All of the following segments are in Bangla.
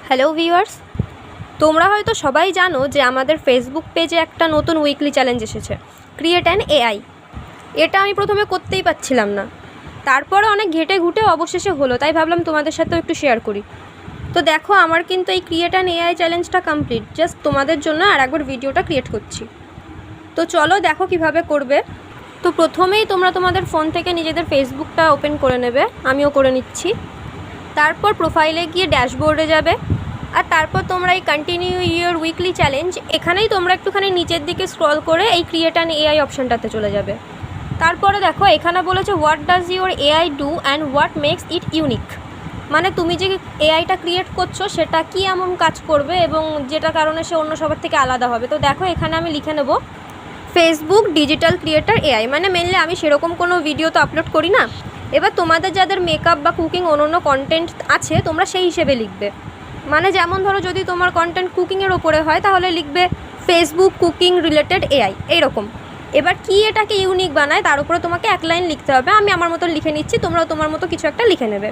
হ্যালো ভিউয়ার্স, তোমরা হয়তো সবাই জানো যে আমাদের ফেসবুক পেজে একটা নতুন উইকলি চ্যালেঞ্জ এসেছে, ক্রিয়েট অ্যান এআই। এটা আমি প্রথমে করতেই পারছিলাম না, তারপরে অনেক ঘেটে ঘুটে অবশেষে হলো, তাই ভাবলাম তোমাদের সাথেও একটু শেয়ার করি। তো দেখো, আমার কিন্তু এই ক্রিয়েট অ্যান এআই চ্যালেঞ্জটা কমপ্লিট। জাস্ট তোমাদের জন্য আর একবার ভিডিওটা ক্রিয়েট করছি। তো চলো দেখো কিভাবে করবে। তো প্রথমেই তোমরা তোমাদের ফোন থেকে নিজেদের ফেসবুকটা ওপেন করে নেবে, আমিও করে নিচ্ছি। তারপর প্রোফাইলে গিয়ে ড্যাশবোর্ডে যাবে, আর তারপর তোমরা এই কন্টিনিউ ইয়োর উইকলি চ্যালেঞ্জ, এখানেই তোমরা একটুখানি নিচের দিকে স্ক্রল করে এই ক্রিয়েট অ্যান এআই অপশানটাতে চলে যাবে। তারপরে দেখো এখানে বলেছে what does your AI do and what makes it unique. মানে তুমি যে এআইটা ক্রিয়েট করছো সেটা কী এমন কাজ করবে এবং যেটা কারণে সে অন্য সবার থেকে আলাদা হবে। তো দেখো এখানে আমি লিখে নেব ফেসবুক ডিজিটাল ক্রিয়েটার এআই। মানে মেনলি আমি সেরকম কোনো ভিডিও তো আপলোড করি না। এবার তোমাদের যাদের মেকআপ বা কুকিং অন্য কন্টেন্ট আছে তোমরা সেই হিসেবে লিখবে। মানে যেমন ধরো যদি তোমার কন্টেন্ট কুকিংয়ের ওপরে হয় তাহলে লিখবে ফেসবুক কুকিং রিলেটেড এআই, এইরকম। এবার কি এটাকে ইউনিক বানায় তার উপরে তোমাকে এক লাইন লিখতে হবে। আমি আমার মতো লিখে নিচ্ছি, তোমরাও তোমার মতো কিছু একটা লিখে নেবে।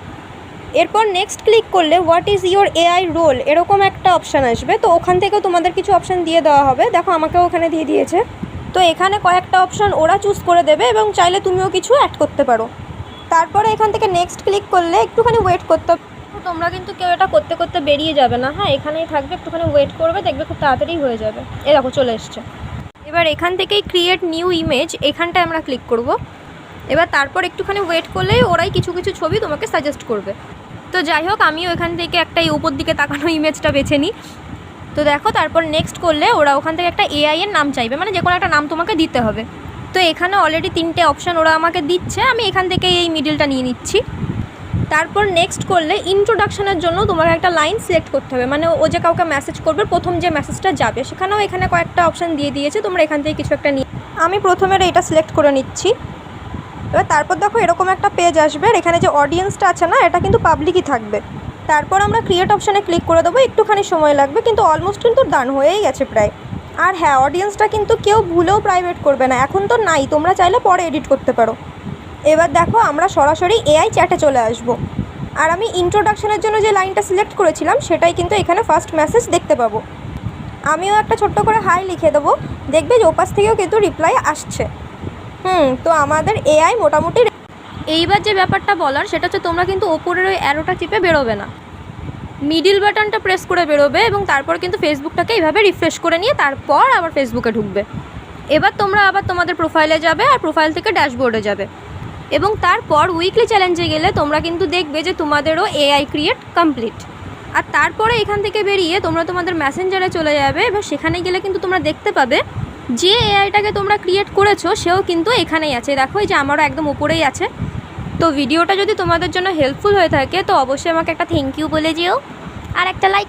এরপর নেক্সট ক্লিক করলে what is your AI role এরকম একটা অপশান আসবে। তো ওখান থেকেও তোমাদের কিছু অপশান দিয়ে দেওয়া হবে। দেখো আমাকেও ওখানে দিয়ে দিয়েছে। তো এখানে কয়েকটা অপশান ওরা চুজ করে দেবে এবং চাইলে তুমিও কিছু অ্যাড করতে পারো। তারপরে এখান থেকে নেক্সট ক্লিক করলে একটুখানি ওয়েট করতে হবে। তোমরা কিন্তু কেউ এটা করতে করতে বেরিয়ে যাবে না, হ্যাঁ এখানেই থাকবে, একটুখানি ওয়েট করবে, দেখবে খুব তাড়াতাড়ি হয়ে যাবে। এ দেখো চলে এসছে। এবার এখান থেকেই ক্রিয়েট নিউ ইমেজ, এখানটায় আমরা ক্লিক করব। এবার তারপর একটুখানি ওয়েট করলেই ওরাই কিছু কিছু ছবি তোমাকে সাজেস্ট করবে। তো যাই হোক, আমিও এখান থেকে একটা এই উপর দিকে তাকানো ইমেজটা বেছে নিই। তো দেখো তারপর নেক্সট করলে ওরা ওখান থেকে একটা এআই এর নাম চাইবে, মানে যে কোনো একটা নাম তোমাকে দিতে হবে। তো এখানে অলরেডি 3টে অপশান ওরা আমাকে দিচ্ছে, আমি এখান থেকে এই মিডিলটা নিয়ে নিচ্ছি। তারপর নেক্সট করলে ইন্ট্রোডাকশনের জন্য তোমাকে একটা লাইন সিলেক্ট করতে হবে। মানে ও যে কাউকে মেসেজ করবে, প্রথম যে মেসেজটা যাবে সেখানেও এখানে কয়েকটা অপশান দিয়ে দিয়েছে, তোমরা এখান থেকে কিছু একটা নিয়ে, আমি প্রথমের এইটা সিলেক্ট করে নিচ্ছি। এবার তারপর দেখো এরকম একটা পেজ আসবে, আর এখানে যে অডিয়েন্সটা আছে না, এটা কিন্তু পাবলিকই থাকবে। তারপর আমরা ক্রিয়েট অপশানে ক্লিক করে দেবো, একটুখানি সময় লাগবে, কিন্তু অলমোস্ট কিন্তু ডান হয়েই গেছে প্রায়। আর হ্যাঁ, অডিয়েন্সটা কিন্তু কেউ ভুলেও প্রাইভেট করবে না, এখন তো নাই, তোমরা চাইলে পরে এডিট করতে পারো। এবার দেখো আমরা সরাসরি এআই চ্যাটে চলে আসব। আর আমি ইন্ট্রোডাকশনের জন্য যে লাইনটা সিলেক্ট করেছিলাম সেটাই কিন্তু এখানে ফার্স্ট মেসেজ দেখতে পাবো। আমিও একটা ছোট্ট করে হাই লিখে দেবো, দেখবে যে ওপাশ থেকেও কিন্তু রিপ্লাই আসছে। তো আমাদের এআই মোটামুটি। এইবার যে ব্যাপারটা বলার সেটা হচ্ছে তোমরা কিন্তু ওপরের ওই অ্যারোটা চিপে বেরোবে না, মিডিল বাটনটা প্রেস করে বেরোবে এবং তারপর কিন্তু ফেসবুকটাকে এইভাবে রিফ্রেশ করে নিয়ে তারপর আবার ফেসবুকে ঢুকবে। এবার তোমরা আবার তোমাদের প্রোফাইলে যাবে আর প্রোফাইল থেকে ড্যাশবোর্ডে যাবে এবং তারপর উইকলি চ্যালেঞ্জে গেলে তোমরা কিন্তু দেখবে যে তোমাদেরও এআই ক্রিয়েট কমপ্লিট। আর তারপরে এখান থেকে বেরিয়ে তোমরা তোমাদের মেসেঞ্জারে চলে যাবে। এবার সেখানে গেলে কিন্তু তোমরা দেখতে পাবে যে এআইটাকে তোমরা ক্রিয়েট করেছো সেও কিন্তু এখানেই আছে। দেখো এই যে আমারও একদম উপরেই আছে। তো ভিডিওটা যদি তোমাদের জন্য হেল্পফুল হয়ে থাকে তো অবশ্যই আমাকে একটা থ্যাংক ইউ বলে যেও আর একটা লাইক।